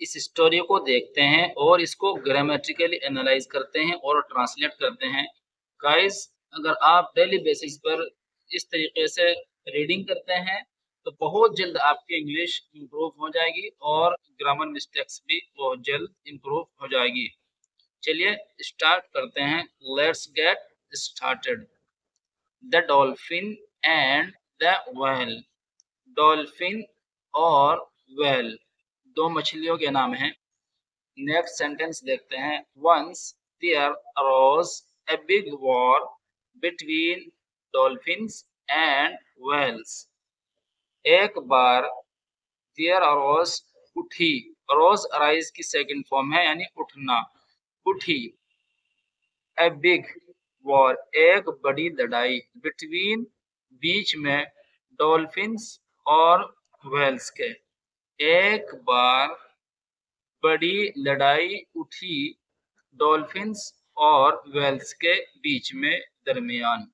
इस स्टोरी को देखते हैं और इसको ग्रामेटिकली एनालाइज करते हैं और ट्रांसलेट करते हैं। गाइस, अगर आप डेली बेसिस पर इस तरीके से रीडिंग करते हैं तो बहुत जल्द आपकी इंग्लिश इम्प्रूव हो जाएगी और ग्रामर मिस्टेक्स भी बहुत जल्द इम्प्रूव हो जाएगी। चलिए स्टार्ट करते हैं। Let's get started. The dolphin and the whale. Dolphin और व्हेल दो मछलियों के नाम हैं। नेक्स्ट सेंटेंस देखते हैं। Once there arose a big war between dolphins and whales. एक बार देयर अरोज उठी। अरोज अराइज की सेकंड फॉर्म है यानी उठना, उठी। ए बिग वॉर एक बड़ी लड़ाई, बिटवीन बीच में, डॉल्फिन्स और व्हेल्स के। एक बार बड़ी लड़ाई उठी डॉल्फिन्स और व्हेल्स के बीच में, दरमियान।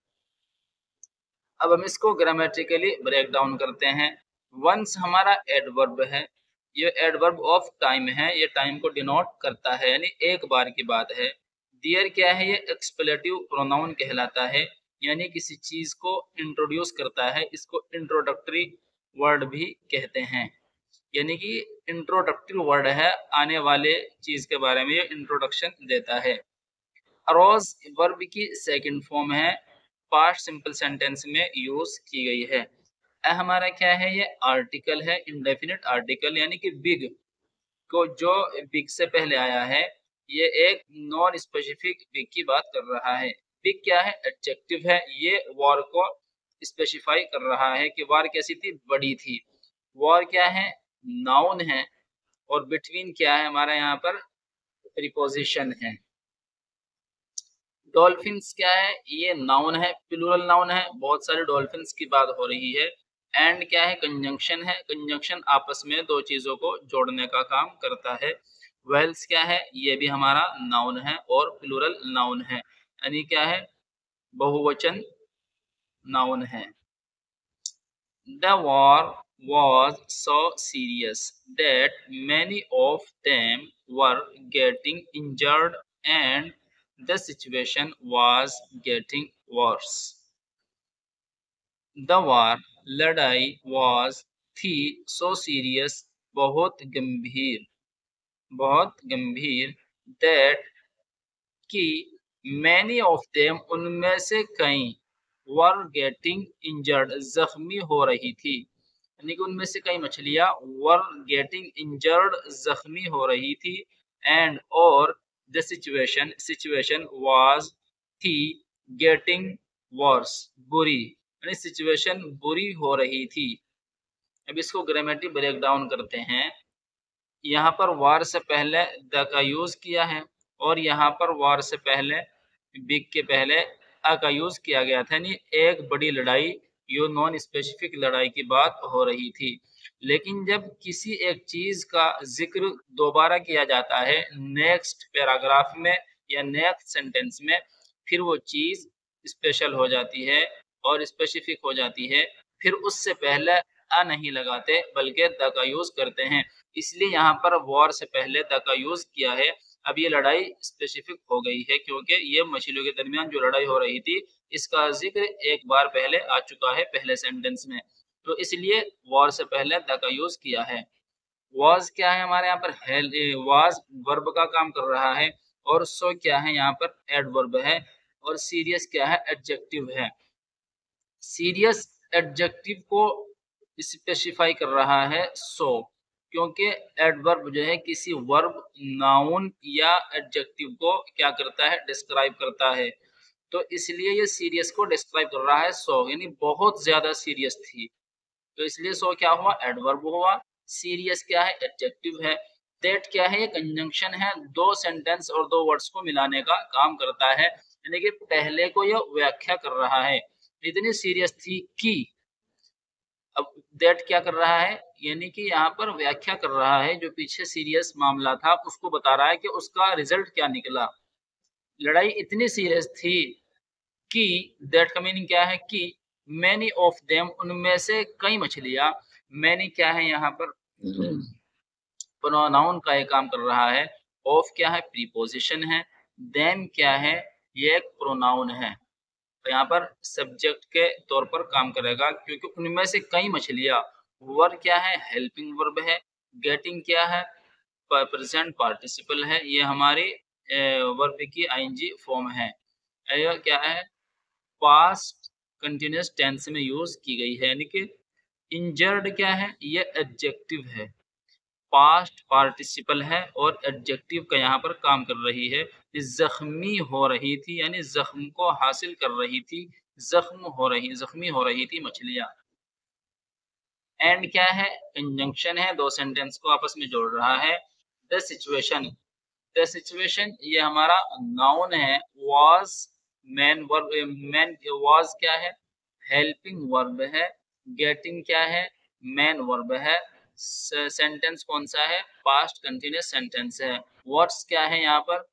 अब हम इसको ग्रामेटिकली ब्रेक डाउन करते हैं। वंस हमारा एडवर्ब है, ये एडवर्ब ऑफ टाइम है, ये टाइम को डिनोट करता है यानी एक बार की बात है। डियर क्या है, ये एक्सप्लेटिव प्रोनाउन कहलाता है यानी किसी चीज को इंट्रोड्यूस करता है। इसको इंट्रोडक्टरी वर्ड भी कहते हैं यानी कि इंट्रोडक्टरी वर्ड है, आने वाले चीज के बारे में ये इंट्रोडक्शन देता है। अरोज वर्ब की सेकंड फॉर्म है, पास्ट सिंपल सेंटेंस में यूज की गई है। हमारा क्या है, ये आर्टिकल है, इंडेफिनिट आर्टिकल यानी कि बिग को जो बिग से पहले आया है, ये एक नॉन स्पेसिफिक बिग की बात कर रहा है। बिग क्या है, एडजेक्टिव है, ये वॉर को स्पेसिफाई कर रहा है कि वॉर कैसी थी, बड़ी थी। वॉर क्या है, नाउन है, और बिटवीन क्या है हमारा यहाँ पर प्रीपोजिशन है। डॉल्फिन्स क्या है, ये नाउन है, प्लूरल नाउन है, बहुत सारे डॉल्फिन्स की बात हो रही है। एंड क्या है, कंजंक्शन है, कंजंक्शन आपस में दो चीजों को जोड़ने का काम करता है। वेल्स क्या है, ये भी हमारा नाउन है और प्लूरल नाउन है यानी क्या है, बहुवचन नाउन है। The war was so serious that many of them were getting injured and the situation was getting worse. The war लड़ाई was थी so serious बहुत गंभीर that कि many of them उनमें से कई were getting injured जख्मी हो रही थी यानी कि उनमें से कई मछलियां were getting injured जख्मी हो रही थी। एंड और the situation was थी getting worse बुरी यानी सिचुएशन बुरी हो रही थी। अब इसको ग्रामेटिक ब्रेक डाउन करते हैं। यहाँ पर वार से पहले द का यूज किया है और यहाँ पर वार से पहले बिग के पहले अ का यूज किया गया था यानी एक बड़ी लड़ाई, यो नॉन स्पेसिफिक लड़ाई की बात हो रही थी। लेकिन जब किसी एक चीज का जिक्र दोबारा किया जाता है नेक्स्ट पैराग्राफ में या नेक्स्ट सेंटेंस में, फिर वो चीज स्पेशल हो जाती है और स्पेसिफिक हो जाती है। फिर उससे पहले अ नहीं लगाते बल्कि द का यूज करते हैं, इसलिए यहाँ पर वॉर से पहले द का यूज किया है। अब ये लड़ाई स्पेसिफिक हो गई है क्योंकि ये मछलियों के दरमियान जो लड़ाई हो रही थी इसका जिक्र एक बार पहले आ चुका है पहले सेंटेंस में, तो इसलिए वॉर से पहले द का यूज किया है। वॉज क्या है हमारे यहाँ पर, वॉज वर्ब का काम कर रहा है और सो क्या है यहाँ पर एडवर्ब है और सीरियस क्या है, एडजेक्टिव है। सीरियस एडजेक्टिव को स्पेसिफाई कर रहा है सो, क्योंकि एडवर्ब जो है किसी वर्ब, नाउन या एडजेक्टिव को क्या करता है, डिस्क्राइब करता है। तो इसलिए ये सीरियस को डिस्क्राइब कर रहा है सो, यानी बहुत ज्यादा सीरियस थी, तो इसलिए सो क्या हुआ, एडवर्ब हुआ। सीरियस क्या है, एडजेक्टिव है। दैट क्या है, ये कंजंक्शन है, दो सेंटेंस और दो वर्ड्स को मिलाने का काम करता है यानी कि पहले को यह व्याख्या कर रहा है, इतनी सीरियस थी कि। अब दैट क्या कर रहा है, यानी कि यहाँ पर व्याख्या कर रहा है, जो पीछे सीरियस मामला था उसको बता रहा है कि उसका रिजल्ट क्या निकला। लड़ाई इतनी सीरियस थी कि, दैट का मीनिंग क्या है कि, मैनी ऑफ देम उनमें से कई मछलियां, मैनी क्या है यहाँ पर प्रोनाउन का ये काम कर रहा है। ऑफ क्या है? प्रीपोजिशन है। देम क्या है? ये एक प्रोनाउन है। तो यहाँ पर सब्जेक्ट के तौर पर काम करेगा क्योंकि उनमें से कई मछलियाँ। वर क्या है? हेल्पिंग वर्ब है। गेटिंग क्या है? प्रेजेंट पार्टिसिपल है। ये हमारी वर्ब की आईएनजी फॉर्म है। यह क्या है? पास्ट कंटिन्यूअस टेंस में यूज की गई है। यानी कि इंजर्ड क्या है? ये एडजेक्टिव है। पास्ट पार्टिसिपल है और एडजेक्टिव का यहाँ पर काम कर रही है। जख्मी हो रही थी यानी जख्म को हासिल कर रही थी। जख्मी हो रही थी मछलियां। एंड क्या है? कंजंक्शन है, दो सेंटेंस को आपस में जोड़ रहा है। द सिचुएशन, द सिचुएशन ये हमारा नाउन है। Was man verb, man was क्या है? हेल्पिंग वर्ब है। गेटिंग क्या है? मैन वर्ब है। सेंटेंस कौन सा है? पास्ट कंटिन्यूअस सेंटेंस है। व्हाट्स क्या है? यहाँ पर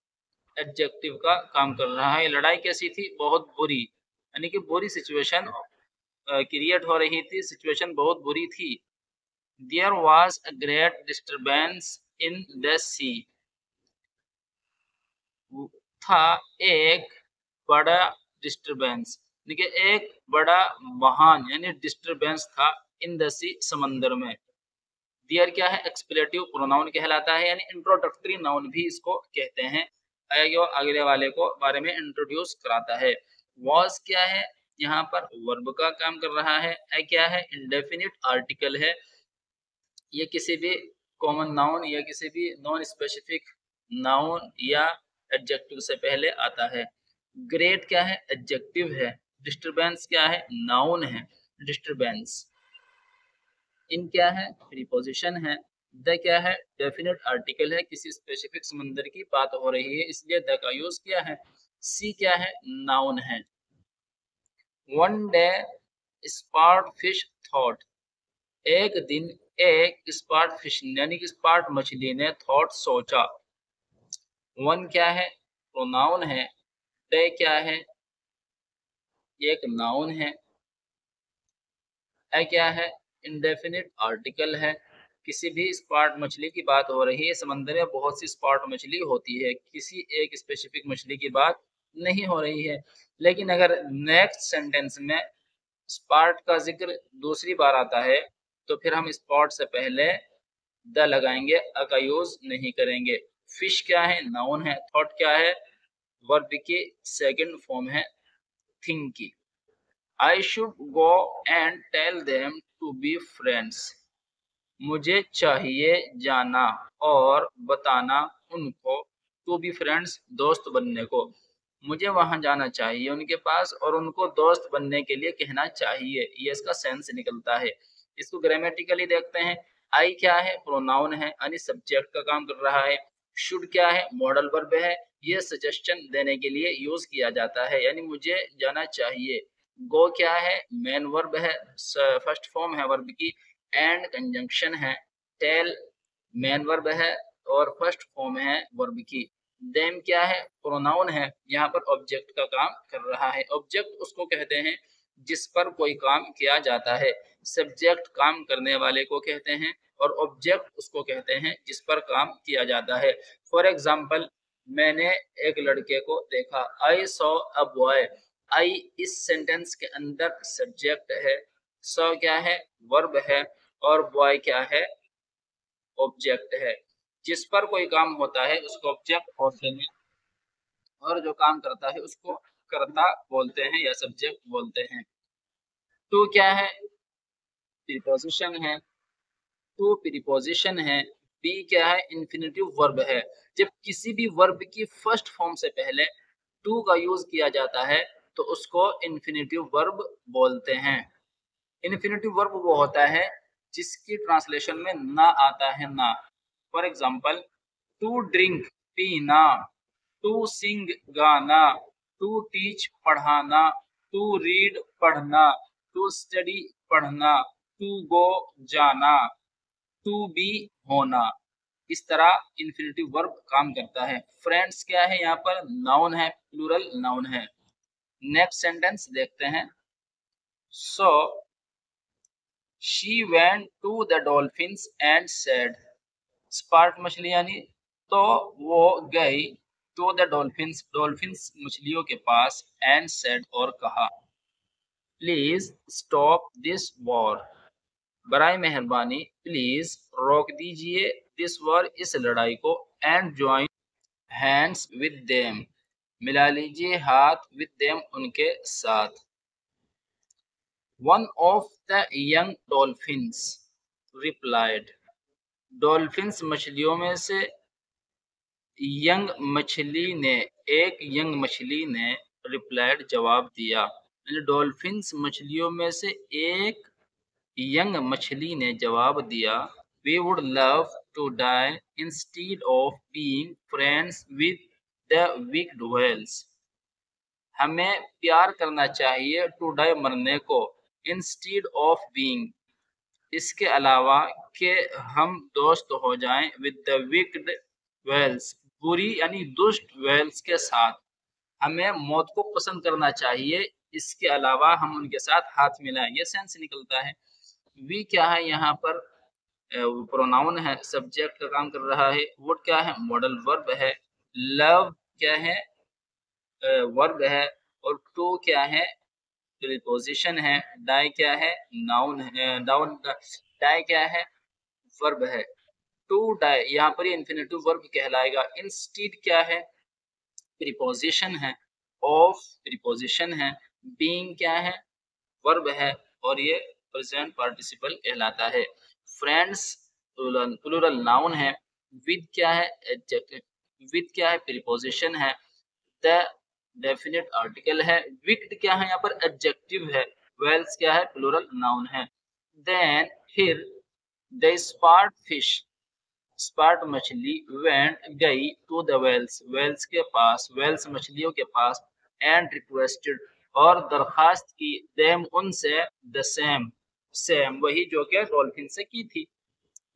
एडजेक्टिव का काम कर रहा है। लड़ाई कैसी थी? बहुत बुरी, यानी कि बुरी सिचुएशन क्रिएट हो रही थी। सिचुएशन बहुत बुरी थी। There was a great disturbance in the sea, था एक बड़ा डिस्टरबेंस, देखिए एक बड़ा महान यानी डिस्टरबेंस था इन द सी, समंदर में। दियर क्या है? एक्सप्लेटिव प्रोनाउन कहलाता है यानी इंट्रोडक्टरी नाउन भी इसको कहते हैं। जो अगले वाले को बारे में इंट्रोड्यूस कराता है। वॉज क्या है? यहाँ पर वर्ब का काम कर रहा है। क्या है? इंडेफिनिट आर्टिकल है। ये किसी भी कॉमन नाउन या किसी भी नॉन स्पेसिफिक नाउन या एडजेक्टिव से पहले आता है। ग्रेट क्या है? एडजेक्टिव है। डिस्टरबेंस क्या है? नाउन है। डिस्टरबेंस। इन क्या है? प्रीपोजिशन है। द क्या है? डेफिनेट आर्टिकल है, किसी स्पेसिफिक समंदर की बात हो रही है इसलिए द का यूज किया है। सी क्या है? नाउन है। वन डे स्पार्ट फिश थॉट, एक दिन एक स्पार्ट फिश यानी कि स्पार्ट मछली ने थॉट सोचा। वन क्या है? प्रोनाउन है। डे क्या है? एक नाउन है। क्या है? इंडेफिनिट आर्टिकल है। किसी भी स्पार्ट मछली की बात हो रही है। समंदर में बहुत सी स्पार्ट मछली होती है, किसी एक स्पेसिफिक मछली की बात नहीं हो रही है। लेकिन अगर नेक्स्ट सेंटेंस में स्पार्ट का जिक्र दूसरी बार आता है तो फिर हम स्पॉट से पहले द लगाएंगे, अ का यूज नहीं करेंगे। फिश क्या है? नाउन है। थॉट क्या है? वर्ब की सेकंड फॉर्म है थिंक की। I should go and tell them to be friends. मुझे चाहिए जाना और बताना उनको, टू बी फ्रेंड्स दोस्त बनने को। मुझे वहां जाना चाहिए उनके पास और उनको दोस्त बनने के लिए कहना चाहिए। ये इसका सेंस निकलता है। इसको ग्रामेटिकली देखते हैं। आई क्या है? प्रोनाउन है यानी सब्जेक्ट का काम कर रहा है। शुड क्या है? मॉडल वर्ब है। ये सजेशन देने के लिए यूज किया जाता है यानी मुझे जाना चाहिए। गो क्या है? मेन वर्ब है, फर्स्ट फॉर्म है वर्ब की। एंड कंजंक्शन है। टेल मेन वर्ब है और फर्स्ट फॉर्म है वर्ब की। देम क्या है? प्रोनाउन है। यहाँ पर ऑब्जेक्ट का काम कर रहा है। ऑब्जेक्ट उसको कहते हैं जिस पर कोई काम किया जाता है। सब्जेक्ट काम करने वाले को कहते हैं और ऑब्जेक्ट उसको कहते हैं जिस पर काम किया जाता है। फॉर एग्जाम्पल, मैंने एक लड़के को देखा। I saw a boy. आई इस सेंटेंस के अंदर सब्जेक्ट है। सॉ क्या है? वर्ब है। और बॉय क्या है? ऑब्जेक्ट है। जिस पर कोई काम होता है उसको ऑब्जेक्ट बोलते हैं और जो काम करता है उसको कर्ता बोलते हैं या सब्जेक्ट बोलते हैं। टू क्या है? प्रीपोजिशन है। टू प्रीपोजिशन है। बी क्या है? इन्फिनेटिव वर्ब है। जब किसी भी वर्ब की फर्स्ट फॉर्म से पहले टू का यूज किया जाता है तो उसको इन्फिनेटिव वर्ब बोलते हैं। इन्फिनेटिव वर्ब वो होता है जिसकी ट्रांसलेशन में ना आता है ना। फॉर एग्जाम्पल, टू ड्रिंक पीना, टू सिंग गाना, टू टीच पढ़ाना, टू रीड पढ़ना, टू स्टडी पढ़ना, टू गो जाना, टू बी होना। इस तरह इन्फिनेटिव वर्ब काम करता है। फ्रेंड्स क्या है? यहाँ पर नाउन है, प्लूरल नाउन है। नेक्स्ट सेंटेंस देखते हैं। सो she went to the dolphins and said, स्पार्ट मछली यानी, तो वो गई टू द डॉल्फिन्स, डॉल्फिन्स मछलियों के पास, एंड सेड और कहा, प्लीज स्टॉप दिस वॉर, बराए मेहरबानी प्लीज रोक दीजिए दिस वॉर, इस लड़ाई को, and join hands with them, मिला लीजिए हाथ विद देम, उनके साथ। One of the young dolphins replied, dolphins मछलियों में से यंग मछली ने, एक यंग मछली ने रिप्लाइड जवाब दिया, डॉल्फिन्स मछलियों में से एक यंग मछली ने जवाब दिया, we would love to die instead of being friends with the wicked whales, हमें प्यार करना चाहिए टू डाई मरने को, इंस्टीड ऑफ बीइंग इसके अलावा कि हम दोस्त हो जाएं, विद द विक्ड वेल्स बुरी यानी दुष्ट वेल्स के साथ, हमें मौत को पसंद करना चाहिए, इसके अलावा हम उनके साथ हाथ मिलाएं, ये सेंस निकलता है। वी क्या है यहाँ पर, प्रोनाउन है, सब्जेक्ट का काम कर रहा है, वुड क्या है, मॉडल वर्ब है, लव क्या है, वर्ब है, और टू क्या है, प्रीपोजिशन है, डाई क्या है, नाउन है, डाउन डाई क्या है, वर्ब है, टू डाई यहाँ पर ये इंफिनिटिव वर्ब कहलाएगा, इंस्टीड क्या है, प्रीपोजिशन है, ऑफ प्रीपोजिशन है, बीइंग क्या है, वर्ब है, और ये प्रेजेंट पार्टिसिपल कहलाता है। फ्रेंड्स प्लूरल नाउन है, विद क्या है, एडजेक्टिव, विद क्या है, प्रीपोजिशन है, द डेफिनेट आर्टिकल है, विक्ड क्या है यहाँ पर, एडजेक्टिव है, वेल्स क्या है, प्लूरल नाउन है। देन फिर द स्पार्ट फिश, स्पार्ट मछली वेंट गई टू द वेल्स, वेल्स के पास, वेल्स मछलियों के पास, एंड रिक्वेस्टेड और दरखास्त की, देम उनसे, द सेम सेम वही जो कि डॉल्फिन से की थी,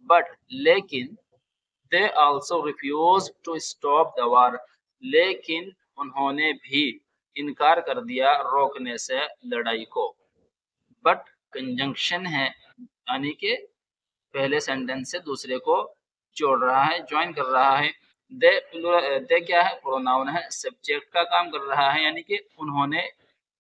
बट लेकिन, they also refuse to stop the war, लेकिन उन्होंने भी इनकार कर दिया रोकने से लड़ाई को। बट कंजंक्शन है यानी कि पहले सेंटेंस से दूसरे को जोड़ रहा है, ज्वाइन कर रहा है। दे क्या है, प्रोनाउन है, सब्जेक्ट का काम कर रहा है, यानी कि उन्होंने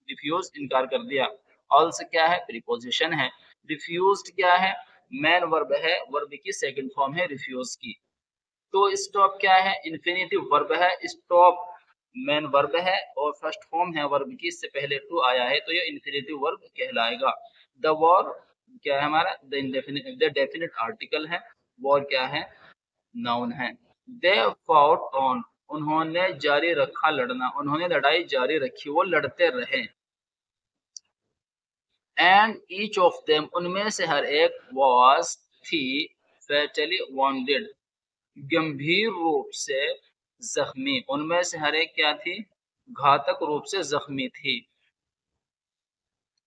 रिफ्यूज इनकार कर दिया। ऑल्सो क्या है, प्रीपोजिशन है। रिफ्यूज्ड क्या है, मेन वर्ब है, वर्ब की सेकंड फॉर्म है रिफ्यूज की। तो स्टॉप क्या है, इन्फिनिटिव वर्ब है, स्टॉप मेन वर्ब है और फर्स्ट फॉर्म है वर्ब की, इससे पहले टू आया है तो ये इन्फिनिटिव वर्ब कहलाएगा। द वॉर क्या है हमारा, द डेफिनेट आर्टिकल है, वॉर क्या है, नाउन है। दे फॉट ऑन, उन्होंने जारी रखा लड़ना, उन्होंने लड़ाई जारी रखी, वो लड़ते रहे। एंड ईच ऑफ देम, उनमें से हर एक, वॉज थी, फैटली वॉन्डेड, गंभीर रूप से जख्मी, उनमें से हर एक क्या थी, घातक रूप से जख्मी थी।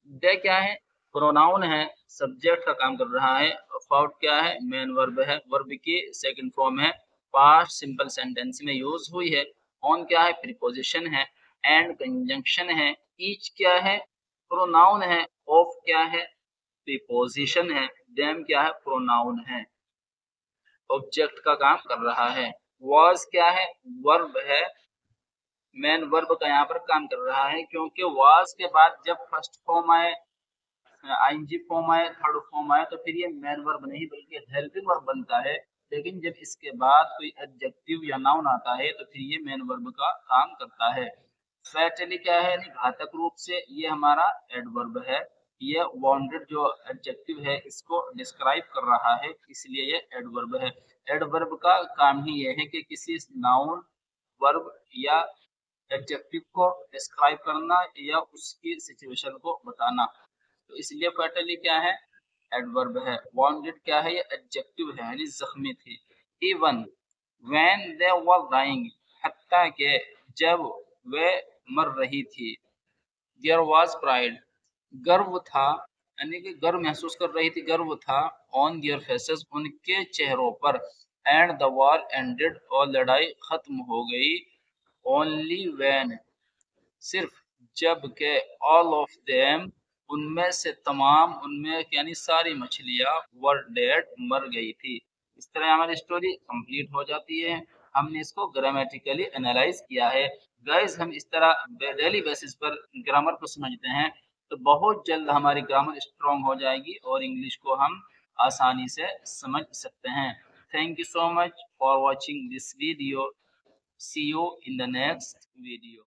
दे क्या है, प्रोनाउन है, सब्जेक्ट का काम कर रहा है। फाउट क्या है, मेन वर्ब है, वर्ब की सेकंड फॉर्म है, पास्ट सिंपल सेंटेंस में यूज हुई है। ऑन क्या है, प्रीपोजिशन है। एंड कंजंक्शन है। ईच क्या है, प्रोनाउन है। ऑफ क्या है, प्रीपोजिशन है। देम क्या है, प्रोनाउन है, ऑब्जेक्ट का काम कर रहा है। वॉज क्या है, वर्ब है, मेन वर्ब का यहाँ पर काम कर रहा है, क्योंकि वॉज के बाद जब फर्स्ट फॉर्म आए, आईएनजी फॉर्म आए, थर्ड फॉर्म आए, तो फिर ये मेन वर्ब नहीं बल्कि हेल्पिंग वर्ब बनता है। लेकिन जब इसके बाद कोई एडजेक्टिव या नाउन आता है तो फिर ये मेन वर्ब का काम करता है। फैटली क्या है, यानी घातक रूप से, ये हमारा एडवर्ब है। ये वांटेड जो एडजेक्टिव है इसको डिस्क्राइब कर रहा है, इसलिए ये एडवर्ब है। एडवर्ब का काम ही ये है कि किसी नाउन, वर्ब या एडजेक्टिव को डिस्क्राइब करना या उसकी सिचुएशन को बताना। तो इसलिए फैटली क्या है, एडवर्ब है। वांटेड क्या है, ये एडजेक्टिव है, यानी जख्मी थी। Even when they were dying, हत्ता के जब वे मर रही थी। देयर वाज प्राइड, गर्व था, यानी कि गर्व महसूस कर रही थी, गर्व था। ऑन देयर फेसेस, उनके चेहरों पर। एंड द वॉर एंडेड, और लड़ाई खत्म हो गई। ओनली व्हेन, सिर्फ जब के, ऑल ऑफ देम, उनमें से तमाम, उनमें यानी सारी मछलियां, वर डेड, मर गई थी। इस तरह हमारी स्टोरी कंप्लीट हो जाती है। हमने इसको ग्रामेटिकली एनालाइज किया है। गाइस हम इस तरह डेली बेसिस पर ग्रामर को समझते हैं तो बहुत जल्द हमारी ग्रामर स्ट्रांग हो जाएगी और इंग्लिश को हम आसानी से समझ सकते हैं। Thank you so much for watching this video. See you in the next video.